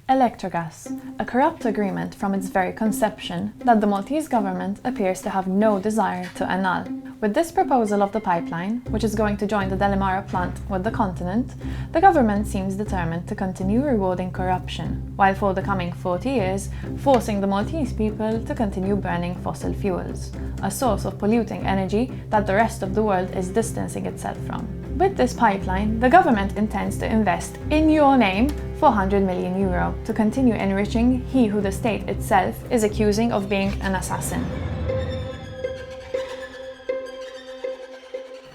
Electrogas, a corrupt agreement from its very conception that the Maltese government appears to have no desire to annul. With this proposal of the pipeline, which is going to join the Delimara plant with the continent, the government seems determined to continue rewarding corruption, while for the coming 40 years, forcing the Maltese people to continue burning fossil fuels, a source of polluting energy that the rest of the world is distancing itself from. With this pipeline, the government intends to invest, in your name, €400 million to continue enriching he who the state itself is accusing of being an assassin.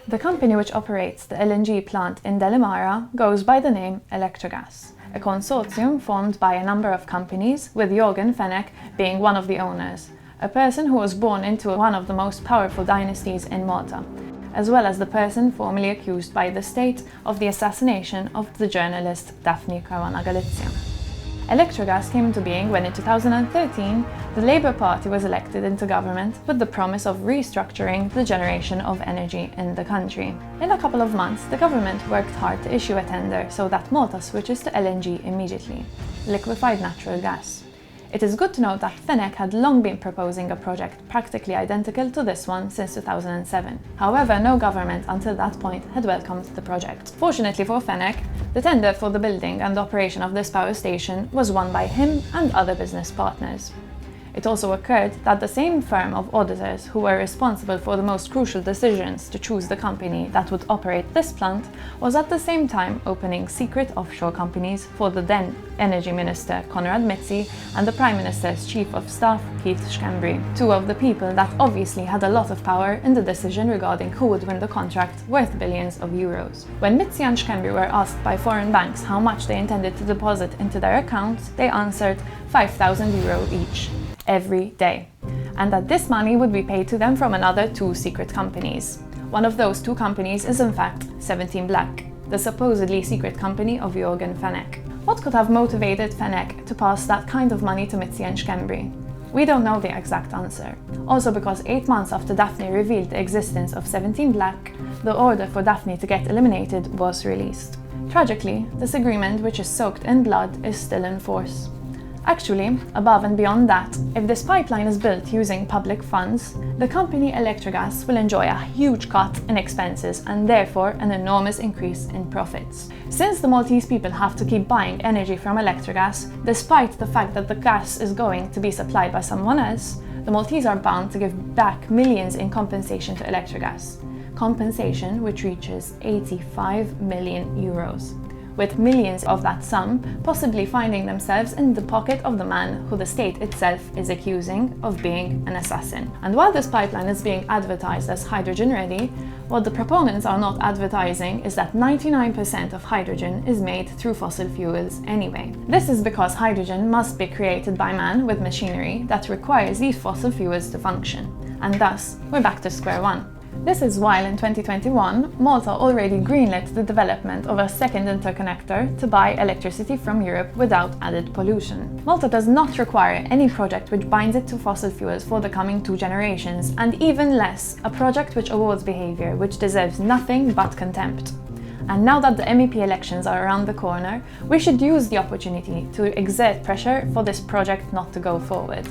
The company which operates the LNG plant in Delimara goes by the name Electrogas, a consortium formed by a number of companies, with Jorgen Fenech being one of the owners, a person who was born into one of the most powerful dynasties in Malta, as well as the person formerly accused by the state of the assassination of the journalist Daphne Caruana Galizia. Electrogas came into being when in 2013 the Labour Party was elected into government with the promise of restructuring the generation of energy in the country. In a couple of months, the government worked hard to issue a tender so that Malta switches to LNG immediately, liquefied natural gas. It is good to note that Fenech had long been proposing a project practically identical to this one since 2007. However, no government until that point had welcomed the project. Fortunately for Fenech, the tender for the building and operation of this power station was won by him and other business partners. It also occurred that the same firm of auditors who were responsible for the most crucial decisions to choose the company that would operate this plant was at the same time opening secret offshore companies for the then Energy Minister Konrad Mizzi and the Prime Minister's Chief of Staff Keith Schembri, two of the people that obviously had a lot of power in the decision regarding who would win the contract worth billions of euros. When Mizzi and Schembri were asked by foreign banks how much they intended to deposit into their accounts, they answered €5,000 each, every day, and that this money would be paid to them from another two secret companies. One of those two companies is in fact 17 Black, the supposedly secret company of Jorgen Fenech. What could have motivated Fenech to pass that kind of money to Mizzi and Schembri? We don't know the exact answer. Also because 8 months after Daphne revealed the existence of 17 Black, the order for Daphne to get eliminated was released. Tragically, this agreement, which is soaked in blood, is still in force. Actually, above and beyond that, if this pipeline is built using public funds, the company Electrogas will enjoy a huge cut in expenses and therefore an enormous increase in profits. Since the Maltese people have to keep buying energy from Electrogas, despite the fact that the gas is going to be supplied by someone else, the Maltese are bound to give back millions in compensation to Electrogas. Compensation which reaches €85 million, with millions of that sum possibly finding themselves in the pocket of the man who the state itself is accusing of being an assassin. And while this pipeline is being advertised as hydrogen ready, what the proponents are not advertising is that 99% of hydrogen is made through fossil fuels anyway. This is because hydrogen must be created by man with machinery that requires these fossil fuels to function. And thus, we're back to square one. This is while in 2021, Malta already greenlit the development of a second interconnector to buy electricity from Europe without added pollution. Malta does not require any project which binds it to fossil fuels for the coming 2 generations, and even less, a project which awards behaviour which deserves nothing but contempt. And now that the MEP elections are around the corner, we should use the opportunity to exert pressure for this project not to go forward.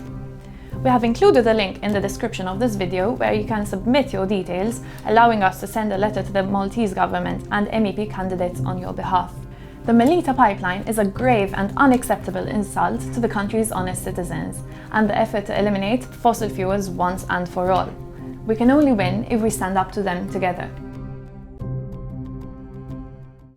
We have included a link in the description of this video where you can submit your details, allowing us to send a letter to the Maltese government and MEP candidates on your behalf. The Melita pipeline is a grave and unacceptable insult to the country's honest citizens and the effort to eliminate fossil fuels once and for all. We can only win if we stand up to them together.